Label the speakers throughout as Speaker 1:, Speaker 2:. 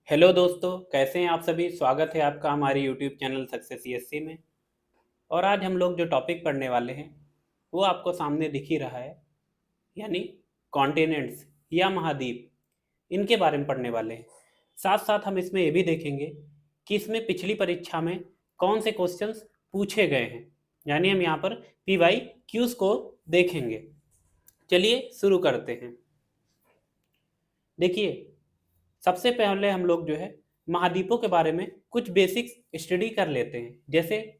Speaker 1: Hello दोस्तों, कैसे हैं आप सभी। स्वागत है आपका हमारे यूट्यूब चैनल सक्सेस सीएससी में। और आज हम लोग जो टॉपिक पढ़ने वाले हैं वो आपको सामने दिख ही रहा है, यानी कॉन्टिनेंट्स या महाद्वीप, इनके बारे में पढ़ने वाले हैं। साथ साथ हम इसमें ये भी देखेंगे कि इसमें पिछली परीक्षा में कौन से क्वेश्चंस पूछे गए हैं, यानी हम यहाँ पर पीवाई क्यूज को देखेंगे। चलिए शुरू करते हैं। देखिए, सबसे पहले हम लोग जो है महाद्वीपों के बारे में कुछ बेसिक्स स्टडी कर लेते हैं। जैसे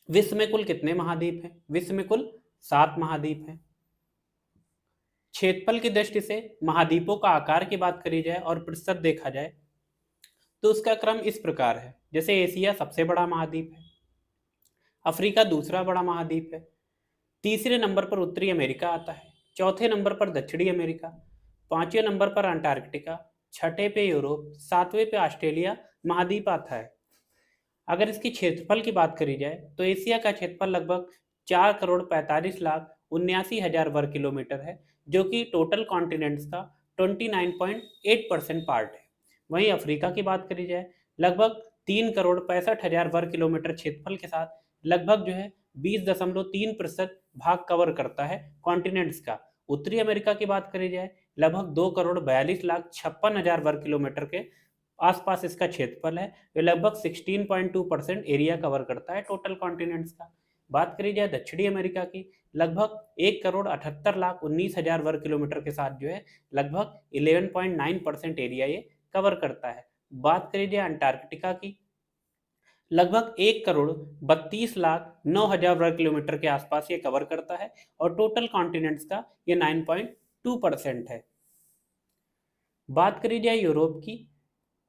Speaker 1: विश्व में कुल कितने महाद्वीप हैं? विश्व में कुल 7 महाद्वीप हैं। क्षेत्रफल की दृष्टि से महाद्वीपों का आकार की बात करी जाए और प्रतिशत देखा जाए तो उसका क्रम इस प्रकार है। जैसे एशिया सबसे बड़ा महाद्वीप है, अफ्रीका दूसरा बड़ा महाद्वीप है, तीसरे नंबर पर उत्तरी अमेरिका आता है, चौथे नंबर पर दक्षिणी अमेरिका, पांचवें नंबर पर अंटार्कटिका, छठे पे यूरोप, सातवें पे ऑस्ट्रेलिया महाद्वीप आता है। अगर इसकी क्षेत्रफल की बात करी जाए तो एशिया का क्षेत्रफल लगभग 4,45,79,000 वर्ग किलोमीटर है, जो कि टोटल कॉन्टिनेंट्स का 29.8% पार्ट है। वहीं अफ्रीका की बात करी जाए लगभग 3,65,00,000 वर्ग किलोमीटर क्षेत्रफल के साथ लगभग जो है 20.3% भाग कवर करता है कॉन्टिनेंट्स का। उत्तरी अमेरिका की बात करी जाए लगभग 2,42,56,000 वर्ग किलोमीटर के आसपास इसका क्षेत्रफल है। ये लगभग 16.2% एरिया कवर करता है टोटल कॉन्टिनेंट्स का। बात करी जाए दक्षिणी अमेरिका की, लगभग 1,78,19,000 वर्ग किलोमीटर के साथ जो है लगभग 11.9% एरिया ये कवर करता है। बात करी जाए अंटार्कटिका की, लगभग 1,32,09,000 वर्ग किलोमीटर के आसपास ये कवर करता है और टोटल कॉन्टिनेंट्स का ये 9.2% है। बात करी जाए यूरोप की,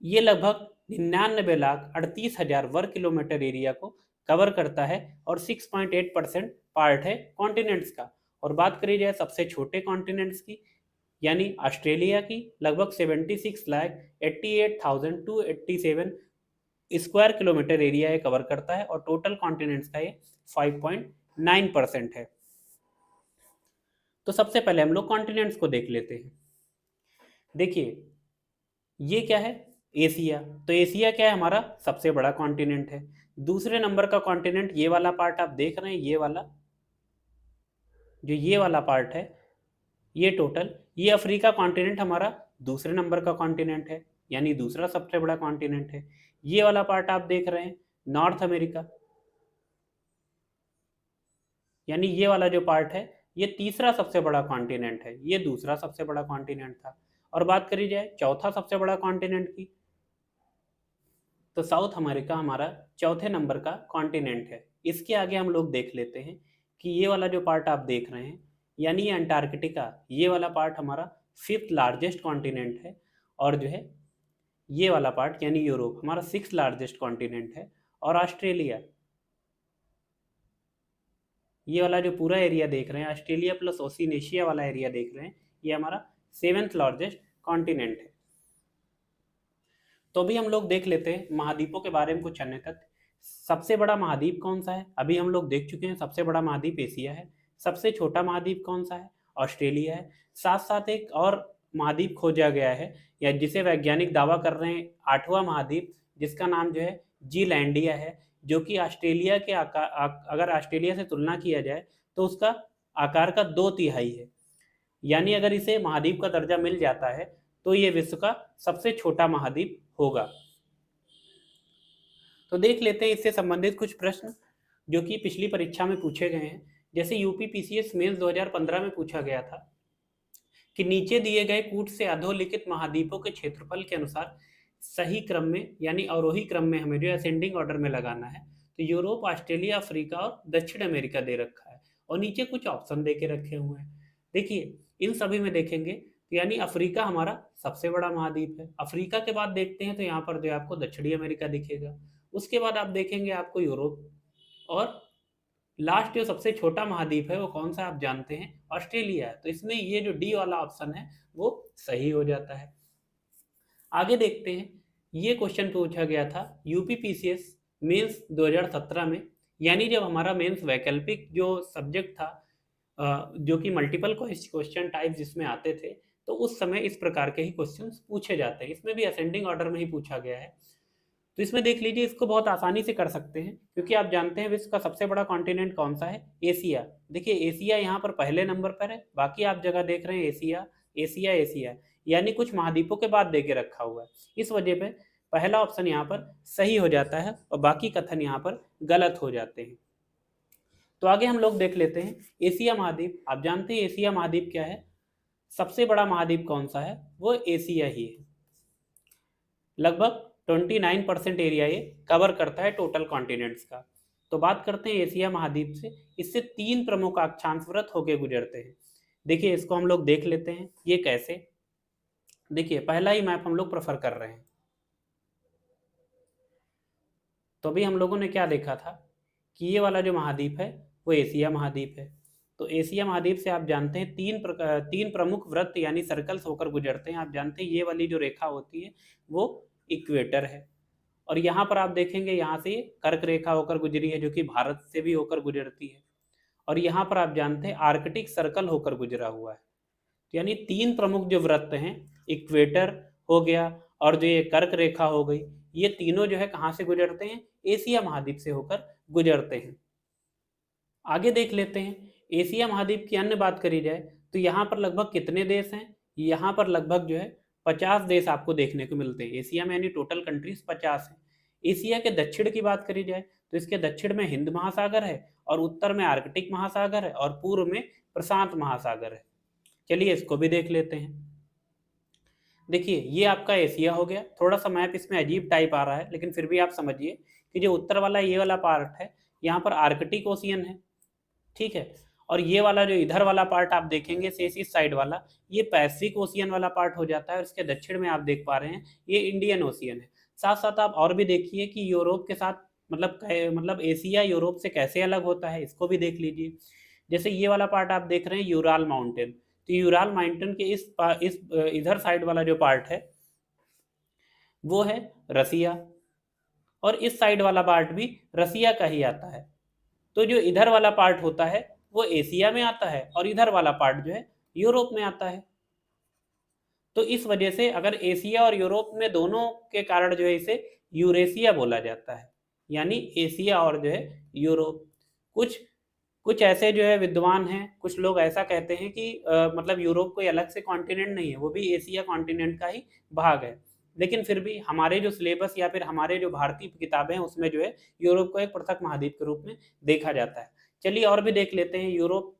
Speaker 1: ये लगभग 99,38,000 वर्ग किलोमीटर एरिया को कवर करता है और 6.8% पार्ट है कॉन्टिनेंट्स का। और बात करी जाए सबसे छोटे कॉन्टिनेंट्स की, यानी ऑस्ट्रेलिया की, लगभग 76,88,287 स्क्वायर किलोमीटर एरिया ये कवर करता है और टोटल कॉन्टिनेंट्स का ये 5.9% है। तो सबसे पहले हम लोग कॉन्टिनेंट्स को देख लेते हैं। देखिए, ये क्या है? एशिया। तो एशिया क्या है? हमारा सबसे बड़ा कॉन्टिनेंट है। दूसरे नंबर का कॉन्टिनेंट ये वाला पार्ट आप देख रहे हैं, ये वाला जो ये वाला पार्ट है, ये टोटल, ये अफ्रीका कॉन्टिनेंट हमारा दूसरे नंबर का कॉन्टिनेंट है, यानी दूसरा सबसे बड़ा कॉन्टिनेंट है। ये वाला पार्ट आप देख रहे हैं नॉर्थ अमेरिका, यानी ये वाला जो पार्ट है ये तीसरा सबसे बड़ा कॉन्टिनेंट है, ये दूसरा सबसे बड़ा कॉन्टिनेंट था। और बात करी जाए चौथा सबसे बड़ा कॉन्टिनेंट की, तो साउथ अमेरिका हमारा चौथे नंबर का कॉन्टिनेंट है। इसके आगे हम लोग देख लेते हैं कि ये वाला जो पार्ट आप देख रहे हैं, यानी ये अंटार्कटिका, ये वाला पार्ट हमारा फिफ्थ लार्जेस्ट कॉन्टिनेंट है। और जो है ये वाला पार्ट यानी यूरोप हमारा सिक्स लार्जेस्ट कॉन्टिनेंट है। और ऑस्ट्रेलिया, ये वाला जो पूरा एरिया देख रहे हैं, ऑस्ट्रेलिया प्लस ओशिनेशिया वाला एरिया देख रहे हैं, ये हमारा सेवेंथ लार्जेस्ट कॉन्टिनेंट है। तो अभी हम लोग देख लेते हैं महाद्वीपों के बारे में कुछ अन्य तथ्य। सबसे बड़ा महाद्वीप कौन सा है? अभी हम लोग देख चुके हैं, सबसे बड़ा महाद्वीप एशिया है। सबसे छोटा महाद्वीप कौन सा है? ऑस्ट्रेलिया है। साथ साथ एक और महाद्वीप खोजा गया है, या जिसे वैज्ञानिक दावा कर रहे हैं आठवां महाद्वीप, जिसका नाम जो है जीलैंडिया है, जो कि ऑस्ट्रेलिया के आकार, अगर ऑस्ट्रेलिया से तुलना किया जाए तो उसका आकार का 2/3 है। यानी अगर इसे महाद्वीप का दर्जा मिल जाता है तो ये विश्व का सबसे छोटा महाद्वीप होगा। तो देख लेते हैं इससे संबंधित कुछ प्रश्न जो कि पिछली परीक्षा में पूछे गए हैं। जैसे यूपी पीसीएस मेंस 2015 में पूछा गया था कि नीचे दिए गए कूट से अधोलिखित महाद्वीपों के क्षेत्रफल के अनुसार सही क्रम में, यानी अवरोही क्रम में हमें जो असेंडिंग ऑर्डर में लगाना है। तो यूरोप, ऑस्ट्रेलिया, अफ्रीका और दक्षिण अमेरिका दे रखा है और नीचे कुछ ऑप्शन दे के रखे हुए हैं। देखिए, इन सभी में देखेंगे तो यानी अफ्रीका हमारा सबसे बड़ा महाद्वीप है। अफ्रीका के बाद देखते हैं तो यहाँ पर जो आपको दक्षिणी अमेरिका दिखेगा। उसके बाद आप देखेंगे आपको यूरोप, और लास्ट जो सबसे छोटा महाद्वीप है वो कौन सा आप जानते हैं? ऑस्ट्रेलिया है। तो इसमें ये जो डी वाला ऑप्शन है वो सही हो जाता है। आगे देखते हैं, ये क्वेश्चन पूछा गया था यूपी पीसीएस मेंस 2017 में, यानी जब हमारा मेंस वैकल्पिक जो सब्जेक्ट था, जो कि मल्टीपल क्वेश्चन टाइप जिसमें आते थे, तो उस समय इस प्रकार के ही क्वेश्चंस पूछे जाते हैं। इसमें भी असेंडिंग ऑर्डर में ही पूछा गया है। तो इसमें देख लीजिए, इसको बहुत आसानी से कर सकते हैं, क्योंकि आप जानते हैं विश्व का सबसे बड़ा कॉन्टिनेंट कौन सा है? एशिया। देखिए एशिया यहाँ पर पहले नंबर पर है, बाकी आप जगह देख रहे हैं एशिया एशिया एशिया, यानी कुछ महाद्वीपों के बाद देके रखा हुआ है। इस वजह पे पहला ऑप्शन यहाँ पर सही हो जाता है और बाकी कथन यहाँ पर गलत हो जाते हैं। तो आगे हम लोग देख लेते हैं एशिया महाद्वीप। आप जानते हैं एशिया महाद्वीप क्या है? सबसे बड़ा महाद्वीप कौन सा है? वो एशिया ही है। लगभग 29% एरिया ये कवर करता है टोटल कॉन्टिनेंट्स का। तो बात करते हैं एशिया महाद्वीप से। इससे 3 प्रमुख अक्षांश व्रत होके गुजरते हैं। देखिए इसको हम लोग देख लेते हैं, ये कैसे। देखिए पहला ही मैप हम लोग प्रेफर कर रहे हैं। तो अभी हम लोगों ने क्या देखा था कि ये वाला जो महाद्वीप है वो एशिया महाद्वीप है। तो एशिया महाद्वीप से आप जानते हैं तीन प्रमुख वृत्त यानी सर्कल्स होकर गुजरते हैं। आप जानते हैं ये वाली जो रेखा होती है वो इक्वेटर है, और यहाँ पर आप देखेंगे यहाँ से कर्क रेखा होकर गुजरी है जो कि भारत से भी होकर गुजरती है, और यहाँ पर आप जानते हैं आर्कटिक सर्कल होकर गुजरा हुआ है। तो यानी 3 प्रमुख जो वृत्त हैं, इक्वेटर हो गया और जो ये कर्क रेखा हो गई, ये तीनों जो है कहाँ से गुजरते हैं? एशिया महाद्वीप से होकर गुजरते हैं। आगे देख लेते हैं एशिया महाद्वीप की अन्य बात करी जाए तो यहाँ पर लगभग कितने देश हैं? यहाँ पर लगभग जो है 50 देश आपको देखने को मिलते हैं। एशिया में यानी टोटल कंट्रीज 50 हैं। एशिया के दक्षिण की बात करी जाए तो इसके दक्षिण में हिंद महासागर है, और उत्तर में आर्कटिक महासागर है, और पूर्व में प्रशांत महासागर है। चलिए इसको भी देख लेते हैं। देखिए ये आपका एशिया हो गया। थोड़ा सा मैप इसमें अजीब टाइप आ रहा है, लेकिन फिर भी आप समझिए कि जो उत्तर वाला ये वाला पार्ट है यहाँ पर आर्कटिक ओशियन है, ठीक है। और ये वाला जो इधर वाला पार्ट आप देखेंगे शेष इस साइड वाला, ये पैसिफिक ओशियन वाला पार्ट हो जाता है, और इसके दक्षिण में आप देख पा रहे हैं ये इंडियन ओशियन है। साथ साथ आप और भी देखिए कि यूरोप के साथ मतलब एशिया यूरोप से कैसे अलग होता है, इसको भी देख लीजिए। जैसे ये वाला पार्ट आप देख रहे हैं यूराल माउंटेन, तो यूराल माउंटेन के इस इधर साइड वाला जो पार्ट है वो है रसिया, और इस साइड वाला पार्ट भी रसिया का ही आता है। तो जो इधर वाला पार्ट होता है वो एशिया में आता है, और इधर वाला पार्ट जो है यूरोप में आता है। तो इस वजह से अगर एशिया और यूरोप में दोनों के कारण जो है इसे यूरेशिया बोला जाता है, यानी एशिया और जो है यूरोप। कुछ कुछ ऐसे जो है विद्वान हैं, कुछ लोग ऐसा कहते हैं कि मतलब यूरोप कोई अलग से कॉन्टिनेंट नहीं है, वो भी एशिया कॉन्टिनेंट का ही भाग है। लेकिन फिर भी हमारे जो सिलेबस या फिर हमारे जो भारतीय किताबें हैं उसमें जो है यूरोप को एक पृथक महाद्वीप के रूप में देखा जाता है। चलिए और भी देख लेते हैं यूरोप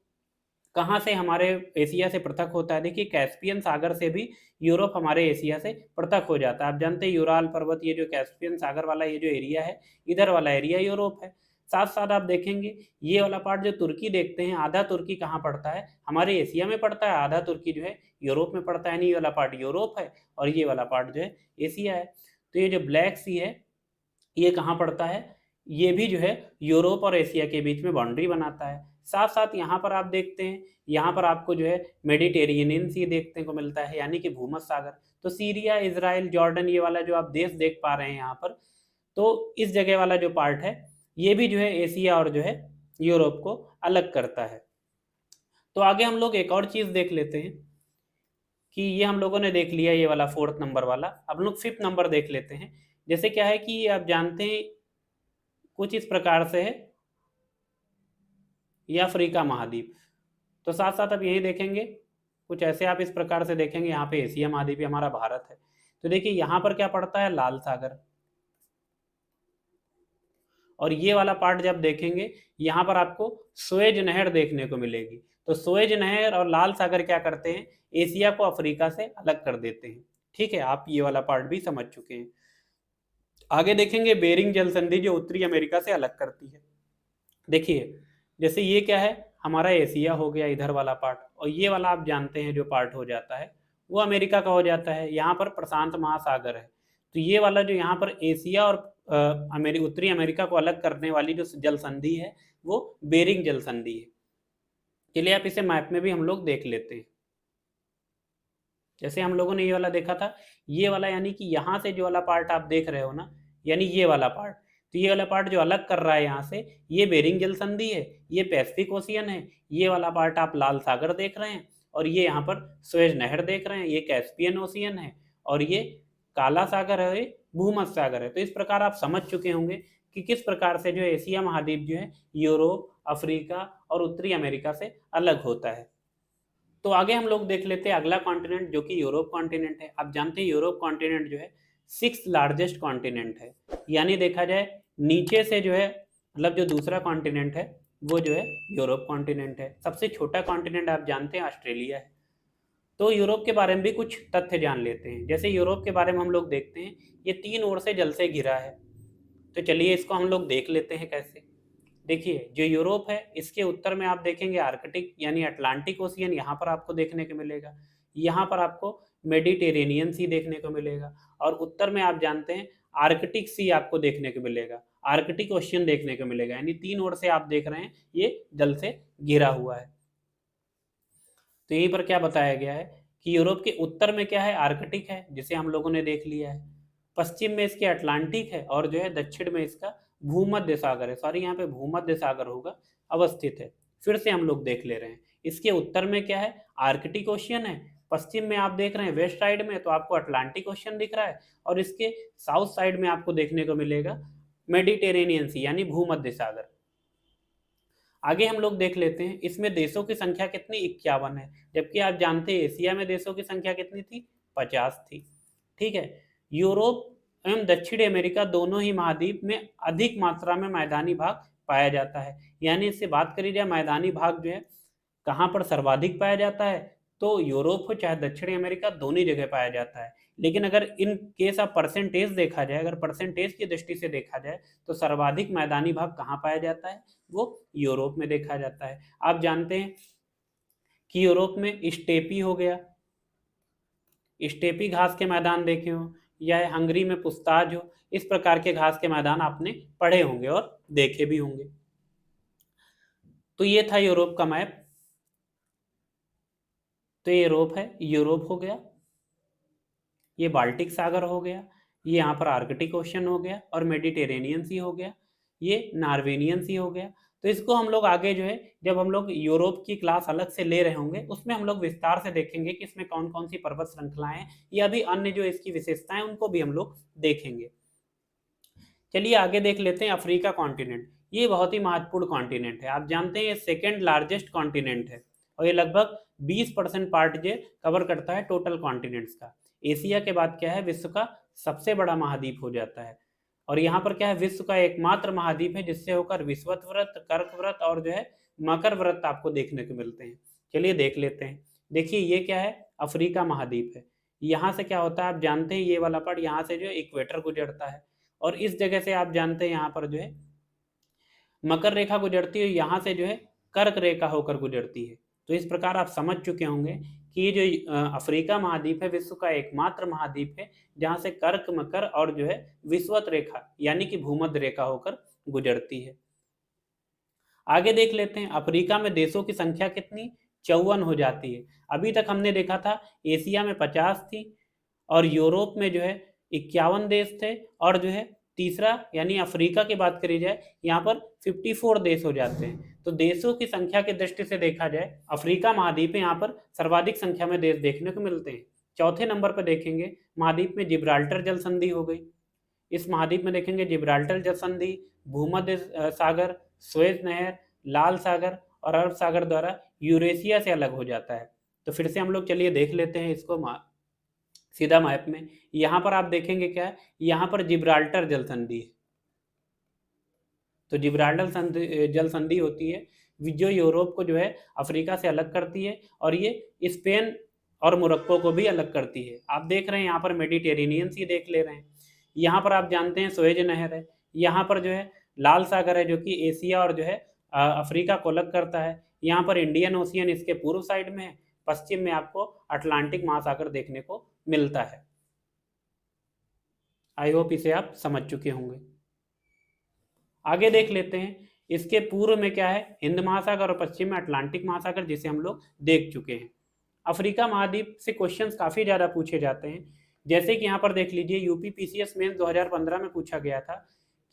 Speaker 1: कहाँ से हमारे एशिया से पृथक होता है। देखिए कैस्पियन सागर से भी यूरोप हमारे एशिया से पृथक हो जाता है। आप जानते हैं यूराल पर्वत, ये जो कैस्पियन सागर वाला ये जो एरिया है, इधर वाला एरिया यूरोप है। साथ साथ आप देखेंगे ये वाला पार्ट जो तुर्की देखते हैं, आधा तुर्की कहाँ पड़ता है? हमारे एशिया में पड़ता है, आधा तुर्की जो है यूरोप में पड़ता है। यानी ये वाला पार्ट यूरोप है और ये वाला पार्ट जो है एशिया है। तो ये जो ब्लैक सी है ये कहाँ पड़ता है? ये भी जो है यूरोप और एशिया के बीच में बाउंड्री बनाता है। साथ साथ यहाँ पर आप देखते हैं, यहाँ पर आपको जो है मेडिटेरेनियन सी देखने को मिलता है, यानी कि भूमध्य सागर। तो सीरिया, इजराइल, जॉर्डन, ये वाला जो आप देश देख पा रहे हैं यहाँ पर, तो इस जगह वाला जो पार्ट है ये भी जो है एशिया और जो है यूरोप को अलग करता है। तो आगे हम लोग एक और चीज देख लेते हैं कि ये हम लोगों ने देख लिया ये वाला 4th नंबर वाला। अब लोग 5th नंबर देख लेते हैं। जैसे क्या है कि आप जानते हैं कुछ इस प्रकार से है ये अफ्रीका महाद्वीप। तो साथ साथ अब यही देखेंगे कुछ ऐसे, आप इस प्रकार से देखेंगे यहाँ पे एशिया महाद्वीप हमारा भारत है। तो देखिए यहाँ पर क्या पड़ता है? लाल सागर। और ये वाला पार्ट जब देखेंगे यहाँ पर आपको सुएज नहर देखने को मिलेगी। तो सुएज नहर और लाल सागर क्या करते हैं? एशिया को अफ्रीका से अलग कर देते हैं। ठीक है, आप ये वाला पार्ट भी समझ चुके हैं। आगे देखेंगे बेरिंग जल संधि जो उत्तरी अमेरिका से अलग करती है। देखिए जैसे ये क्या है, हमारा एशिया हो गया इधर वाला पार्ट, और ये वाला आप जानते हैं जो पार्ट हो जाता है वो अमेरिका का हो जाता है। यहाँ पर प्रशांत महासागर है। तो ये वाला जो यहाँ पर एशिया और उत्तरी अमेरिका को अलग करने वाली जो जल संधि है वो बेरिंग जल संधि है। चलिए आप इसे मैप में भी हम लोग देख लेते हैं। जैसे हम लोगों ने ये वाला देखा था, ये वाला यानी कि यहाँ से जो वाला पार्ट आप देख रहे हो ना, यानी ये वाला पार्ट, तो ये वाला पार्ट जो अलग कर रहा है यहाँ से, ये बेरिंग जल संधि है, ये पैसिफिक ओशियन है। ये वाला पार्ट आप लाल सागर देख रहे हैं, और ये यहाँ पर सुएज नहर देख रहे हैं, ये कैस्पियन ओशियन है और ये काला सागर है, ये भूमध्य सागर है। तो इस प्रकार आप समझ चुके होंगे कि किस प्रकार से जो एशिया महाद्वीप जो है यूरोप, अफ्रीका और उत्तरी अमेरिका से अलग होता है। तो आगे हम लोग देख लेते हैं अगला कॉन्टिनेंट जो कि यूरोप कॉन्टिनेंट है। आप जानते हैं यूरोप कॉन्टिनेंट जो है 6th लार्जेस्ट कॉन्टिनेंट है, यानी देखा जाए नीचे से जो है मतलब जो दूसरा कॉन्टिनेंट है वो जो है यूरोप कॉन्टिनेंट है। सबसे छोटा कॉन्टिनेंट आप जानते हैं ऑस्ट्रेलिया है। तो यूरोप के बारे में भी कुछ तथ्य जान लेते हैं। जैसे यूरोप के बारे में हम लोग देखते हैं ये 3 ओर से जल से घिरा है। तो चलिए इसको हम लोग देख लेते हैं कैसे। देखिए जो यूरोप है इसके उत्तर में आप देखेंगे आर्कटिक यानी अटलांटिक ओशियन यहाँ पर आपको देखने को मिलेगा। यहाँ पर आपको मेडिटेरेनियन सी देखने को मिलेगा और उत्तर में आप जानते हैं आर्कटिक सी आपको देखने को मिलेगा, आर्कटिक ओशियन देखने को मिलेगा। यानी 3 ओर से आप देख रहे हैं ये जल से घिरा हुआ है। तो यहीं पर क्या बताया गया है कि यूरोप के उत्तर में क्या है, आर्कटिक है जिसे हम लोगों ने देख लिया है, पश्चिम में इसके अटलांटिक है और जो है दक्षिण में इसका भूमध्य सागर है, सॉरी यहाँ पे भूमध्य सागर होगा, अवस्थित है। फिर से हम लोग देख ले रहे हैं इसके उत्तर में क्या है, आर्कटिक ओशियन है, पश्चिम में आप देख रहे हैं वेस्ट साइड में तो आपको अटलांटिक ओशियन दिख रहा है और इसके साउथ साइड में आपको देखने को मिलेगा मेडिटेरेनियन सी यानी भूमध्य सागर। आगे हम लोग देख लेते हैं इसमें देशों की संख्या कितनी, 51 है, जबकि आप जानते हैं एशिया में देशों की संख्या कितनी थी, 50 थी। ठीक है, यूरोप एवं दक्षिण अमेरिका दोनों ही महाद्वीप में अधिक मात्रा में मैदानी भाग पाया जाता है। यानी इससे बात करी जाए मैदानी भाग जो है कहाँ पर सर्वाधिक पाया जाता है, तो यूरोप हो चाहे दक्षिण अमेरिका दोनों जगह पाया जाता है। लेकिन अगर इन केस ऑफ परसेंटेज देखा जाए, अगर परसेंटेज की दृष्टि से देखा जाए तो सर्वाधिक मैदानी भाग कहाँ पाया जाता है, वो यूरोप में देखा जाता है। आप जानते हैं कि यूरोप में स्टेपी हो गया, स्टेपी घास के मैदान देखे हो, या हंगरी में पुस्ताज हो, इस प्रकार के घास के मैदान आपने पढ़े होंगे और देखे भी होंगे। तो ये था यूरोप का मैप। तो ये यूरोप है, यूरोप हो गया, ये बाल्टिक सागर हो गया, ये यहाँ पर आर्कटिक ओशन हो गया और मेडिटेरेनियन सी हो गया, ये नॉर्वेनियन सी हो गया। तो इसको हम लोग आगे जो है जब हम लोग यूरोप की क्लास अलग से ले रहे होंगे उसमें हम लोग विस्तार से देखेंगे कि इसमें कौन कौन सी पर्वत श्रृंखलाएं हैं या भी अन्य जो इसकी विशेषताएं उनको भी हम लोग देखेंगे। चलिए आगे देख लेते हैं अफ्रीका कॉन्टिनेंट। ये बहुत ही महत्वपूर्ण कॉन्टिनेंट है। आप जानते हैं ये 2nd लार्जेस्ट कॉन्टिनेंट है और ये लगभग 20% पार्ट जो कवर करता है टोटल कॉन्टिनेंट्स का। एशिया के बाद क्या है, विश्व का सबसे बड़ा महाद्वीप हो जाता है और यहाँ पर क्या है, विश्व का एकमात्र महाद्वीप है जिससे होकर विषुवत व्रत, कर्क व्रत और जो है मकर व्रत आपको देखने को मिलते हैं। चलिए देख लेते हैं। देखिए ये क्या है, अफ्रीका महाद्वीप है। यहाँ से क्या होता है आप जानते हैं, ये वाला पार्ट यहाँ से जो है इक्वेटर गुजरता है और इस जगह से आप जानते हैं यहाँ पर जो है मकर रेखा गुजरती है, यहाँ से जो है कर्क रेखा होकर गुजरती है। तो इस प्रकार आप समझ चुके होंगे कि ये जो अफ्रीका महाद्वीप है विश्व का एकमात्र महाद्वीप है जहाँ से कर्क, मकर और जो है विषुवत रेखा यानी कि भूमध्य रेखा होकर गुजरती है। आगे देख लेते हैं अफ्रीका में देशों की संख्या कितनी, 54 हो जाती है। अभी तक हमने देखा था एशिया में 50 थी और यूरोप में जो है 51 देश थे और जो है तीसरा यानी अफ्रीका की बात करी जाए यहाँ पर 54 देश हो जाते हैं। तो देशों की संख्या की दृष्टि से देखा जाए अफ्रीका महाद्वीप में यहाँ पर सर्वाधिक संख्या में देश देखने को मिलते हैं। चौथे नंबर पर देखेंगे महाद्वीप में जिब्राल्टर जल संधि हो गई। इस महाद्वीप में देखेंगे जिब्राल्टर जल संधि, भूमध्य सागर, सुएज नहर, लाल सागर और अरब सागर द्वारा यूरेशिया से अलग हो जाता है। तो फिर से हम लोग चलिए देख लेते हैं इसको सीधा मैप में। यहाँ पर आप देखेंगे क्या है, यहाँ पर जिब्राल्टर जल संधि है। तो जिब्राल्टर जल संधि होती है जो यूरोप को जो है अफ्रीका से अलग करती है और ये स्पेन और मोरक्को को भी अलग करती है। आप देख रहे हैं यहाँ पर मेडिटेरेनियन सी देख ले रहे हैं। यहाँ पर आप जानते हैं सुएज नहर है, यहाँ पर जो है लाल सागर है जो कि एशिया और जो है अफ्रीका को अलग करता है। यहाँ पर इंडियन ओशियन इसके पूर्व साइड में है, पश्चिम में आपको अटलांटिक महासागर देखने को मिलता है। आई होप इसे आप समझ चुके होंगे। आगे देख लेते हैं इसके पूर्व में क्या है, हिंद महासागर और पश्चिम में अटलांटिक महासागर जिसे हम लोग देख चुके हैं। अफ्रीका महाद्वीप से क्वेश्चंस काफ़ी ज़्यादा पूछे जाते हैं, जैसे कि यहाँ पर देख लीजिए यूपी पीसीएस मेंस 2015 में पूछा गया था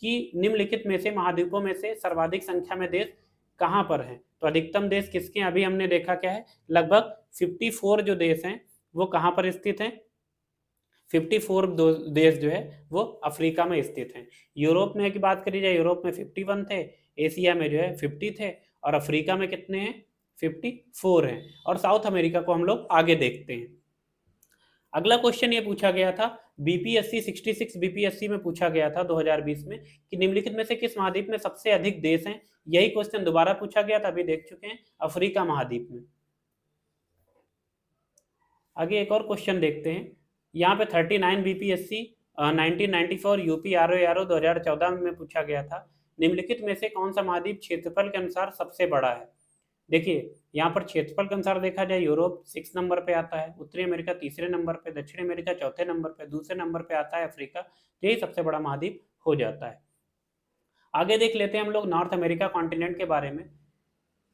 Speaker 1: कि निम्नलिखित में से महाद्वीपों में से सर्वाधिक संख्या में देश कहाँ पर हैं। तो अधिकतम देश किसके हैं? अभी हमने देखा क्या है, लगभग 54 जो देश हैं वो कहाँ पर स्थित हैं? 54 देश जो है वो अफ्रीका में स्थित हैं। यूरोप में की बात करी जाए, यूरोप में 51 थे, एशिया में जो है 50 थे, और अफ्रीका में कितने हैं? 54 हैं। और साउथ अमेरिका को हम लोग आगे देखते हैं। अगला क्वेश्चन ये पूछा गया था बीपीएससी 66 बीपीएससी में पूछा गया था 2020 में कि निम्नलिखित में से किस महाद्वीप में सबसे अधिक देश हैं? यही क्वेश्चन दोबारा पूछा गया था, अभी देख चुके हैं, अफ्रीका महाद्वीप में। आगे एक और क्वेश्चन देखते हैं। यहाँ पे 39 बीपीएससी 1994 यूपी आरओ 2014 में पूछा गया था, निम्नलिखित में से कौन सा महाद्वीप क्षेत्रफल के अनुसार सबसे बड़ा है? देखिए यहाँ पर क्षेत्रफल के अनुसार देखा जाए, यूरोप 6 नंबर पे आता है, उत्तरी अमेरिका तीसरे नंबर पे, दक्षिण अमेरिका चौथे नंबर पे, दूसरे नंबर पे आता है अफ्रीका। यही सबसे बड़ा महाद्वीप हो जाता है। आगे देख लेते हैं हम लोग नॉर्थ अमेरिका कॉन्टिनेंट के बारे में।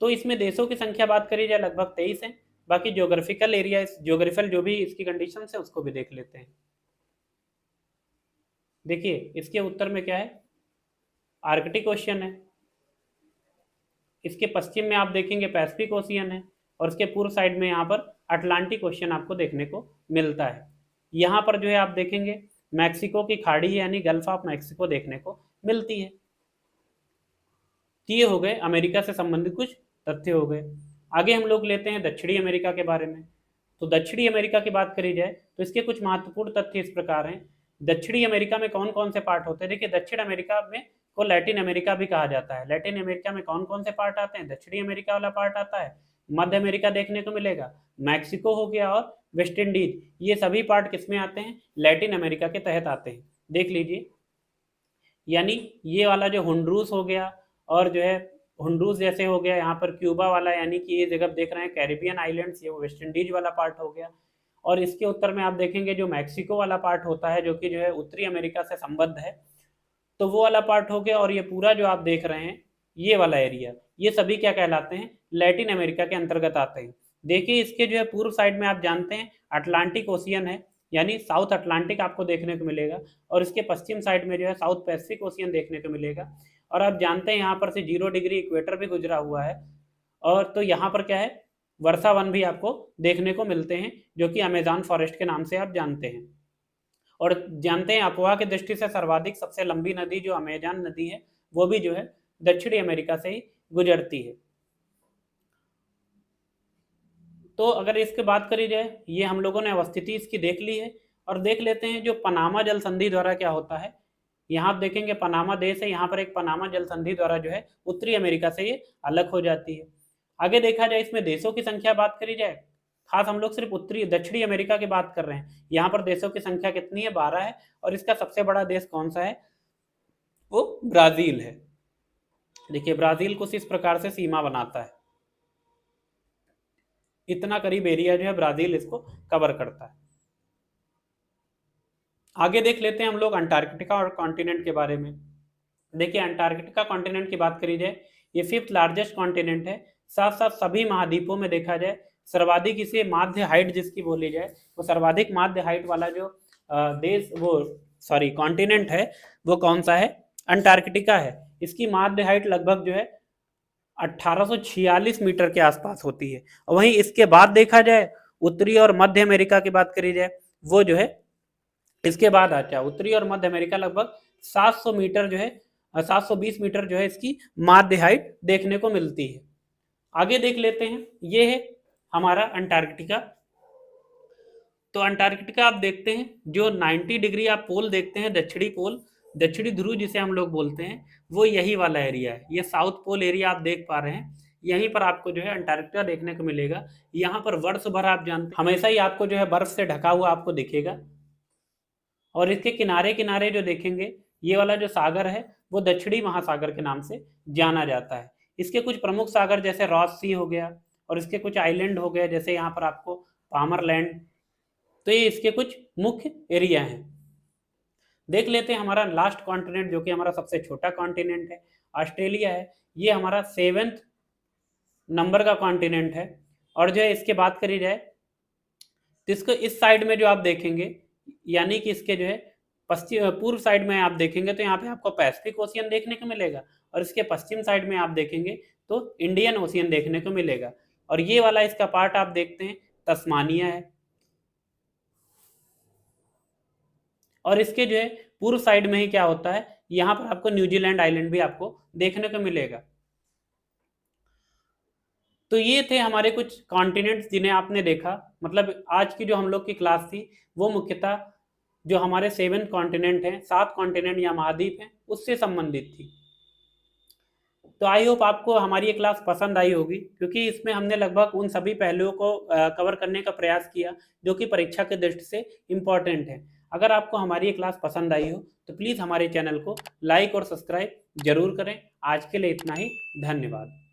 Speaker 1: तो इसमें देशों की संख्या बात करी जाए लगभग 23 है। बाकी ज्योग्राफिकल एरिया, ज्योग्राफिकल जो भी इसकी कंडीशन है उसको भी देख लेते हैं। देखिए इसके उत्तर में क्या है, आर्कटिक ओशियन है, इसके पश्चिम में आप देखेंगे पैसिफिक ओशियन है, और इसके पूर्व साइड में यहाँ पर अटलांटिक ओशियन आपको देखने को मिलता है। यहाँ पर जो है आप देखेंगे मैक्सिको की खाड़ी यानी गल्फ ऑफ मैक्सिको देखने को मिलती है। ये हो गए अमेरिका से संबंधित कुछ तथ्य हो गए। आगे हम लोग लेते हैं दक्षिणी अमेरिका के बारे में। तो दक्षिणी अमेरिका की बात करी जाए तो इसके कुछ महत्वपूर्ण तथ्य इस प्रकार हैं। दक्षिणी अमेरिका में कौन कौन से पार्ट होते हैं? देखिए दक्षिण अमेरिका में को लैटिन अमेरिका भी कहा जाता है। लैटिन अमेरिका में कौन कौन से पार्ट आते हैं? दक्षिणी अमेरिका वाला पार्ट आता है, मध्य अमेरिका देखने को मिलेगा, मैक्सिको हो गया और वेस्ट इंडीज, ये सभी पार्ट किसमें आते हैं? लैटिन अमेरिका के तहत आते हैं। देख लीजिए, यानी ये वाला जो होंडुरास हो गया, और जो है होंडुरास जैसे हो गया यहाँ पर क्यूबा वाला, यानी कि ये जगह देख रहे हैं कैरिबियन आइलैंड्स, ये वेस्ट इंडीज वाला पार्ट हो गया। और इसके उत्तर में आप देखेंगे जो मैक्सिको वाला पार्ट होता है, जो कि जो है उत्तरी अमेरिका से संबद्ध है, तो वो वाला पार्ट हो गया। और ये पूरा जो आप देख रहे हैं ये वाला एरिया, ये सभी क्या कहलाते हैं? लैटिन अमेरिका के अंतर्गत आते हैं। देखिए इसके जो है पूर्व साइड में आप जानते हैं अटलांटिक ओशियन है, यानी साउथ अटलांटिक आपको देखने को मिलेगा, और इसके पश्चिम साइड में जो है साउथ पैसिफिक ओशियन देखने को मिलेगा। और आप जानते हैं यहाँ पर से 0 डिग्री इक्वेटर भी गुजरा हुआ है। और तो यहाँ पर क्या है, वर्षा वन भी आपको देखने को मिलते हैं, जो कि अमेज़न फॉरेस्ट के नाम से आप जानते हैं। और जानते हैं अफवाह की दृष्टि से सर्वाधिक सबसे लंबी नदी जो अमेज़न नदी है, वो भी जो है दक्षिणी अमेरिका से ही गुजरती है। तो अगर इसकी बात करी जाए, ये हम लोगों ने अवस्थिति इसकी देख ली है। और देख लेते हैं जो पनामा जल संधि द्वारा क्या होता है। यहाँ आप देखेंगे पनामा देश है, यहाँ पर एक पनामा जल संधि द्वारा जो है उत्तरी अमेरिका से ये अलग हो जाती है। आगे देखा जाए इसमें देशों की संख्या बात करी जाए, खास हम लोग सिर्फ उत्तरी दक्षिणी अमेरिका की बात कर रहे हैं। यहाँ पर देशों की संख्या कितनी है? 12 है। और इसका सबसे बड़ा देश कौन सा है? वो ब्राजील है। देखिए ब्राजील कुछ इस प्रकार से सीमा बनाता है, इतना करीब एरिया जो है ब्राजील इसको कवर करता है। आगे देख लेते हैं हम लोग अंटार्कटिका और कॉन्टिनेंट के बारे में। देखिए अंटार्कटिका कॉन्टिनेंट की बात करी जाए, ये 5th लार्जेस्ट कॉन्टिनेंट है। साथ साथ सभी महाद्वीपों में देखा जाए सर्वाधिक इसे माध्य हाइट जिसकी बोली जाए, वो सर्वाधिक माध्य हाइट वाला जो देश वो सॉरी कॉन्टिनेंट है वो कौन सा है? अंटार्कटिका है। इसकी माध्य हाइट लगभग जो है 1846 मीटर के आसपास होती है। और वहीं इसके बाद देखा जाए उत्तरी और मध्य अमेरिका की बात करी जाए, वो जो है इसके बाद आता है। उत्तरी और मध्य अमेरिका लगभग 700 मीटर जो है 720 मीटर जो है इसकी माध्य हाइट देखने को मिलती है। आगे देख लेते हैं, ये है हमारा अंटार्कटिका। तो अंटार्कटिका आप देखते हैं जो 90 डिग्री आप पोल देखते हैं, दक्षिणी पोल, दक्षिणी ध्रुव जिसे हम लोग बोलते हैं, वो यही वाला एरिया है। ये साउथ पोल एरिया आप देख पा रहे हैं, यहीं पर आपको जो है अंटार्कटिका देखने को मिलेगा। यहाँ पर वर्ष भर आप जानते हमेशा ही आपको जो है बर्फ से ढका हुआ आपको दिखेगा। और इसके किनारे किनारे जो देखेंगे, ये वाला जो सागर है वो दक्षिणी महासागर के नाम से जाना जाता है। इसके कुछ प्रमुख सागर जैसे रॉस सी हो गया, और इसके कुछ आइलैंड हो गए जैसे यहाँ पर आपको पामर लैंड। तो ये इसके कुछ मुख्य एरिया हैं। देख लेते हैं हमारा लास्ट कॉन्टिनेंट जो कि हमारा सबसे छोटा कॉन्टिनेंट है, ऑस्ट्रेलिया है। ये हमारा 7th नंबर का कॉन्टिनेंट है। और जो है इसके बात करी जाए तो इसको इस साइड में जो आप देखेंगे, यानी कि इसके जो है पश्चिम पूर्व साइड में आप देखेंगे तो यहाँ पे आपको पैसिफिक ओशियन देखने को मिलेगा, और इसके पश्चिम साइड में आप देखेंगे तो इंडियन ओशियन देखने को मिलेगा। और ये वाला इसका पार्ट आप देखते हैं तस्मानिया है, और इसके जो है पूर्व साइड में ही क्या होता है, यहाँ पर आपको न्यूजीलैंड आइलैंड भी आपको देखने को मिलेगा। तो ये थे हमारे कुछ कॉन्टिनेंट्स जिन्हें आपने देखा। मतलब आज की जो हम लोग की क्लास थी वो मुख्यतः जो हमारे 7 कॉन्टिनेंट हैं, 7 कॉन्टिनेंट या महाद्वीप हैं, उससे संबंधित थी। तो आई होप आपको हमारी ये क्लास पसंद आई होगी, क्योंकि इसमें हमने लगभग उन सभी पहलुओं को कवर करने का प्रयास किया जो कि परीक्षा के दृष्टि से इम्पोर्टेंट है। अगर आपको हमारी ये क्लास पसंद आई हो तो प्लीज़ हमारे चैनल को लाइक और सब्सक्राइब जरूर करें। आज के लिए इतना ही, धन्यवाद।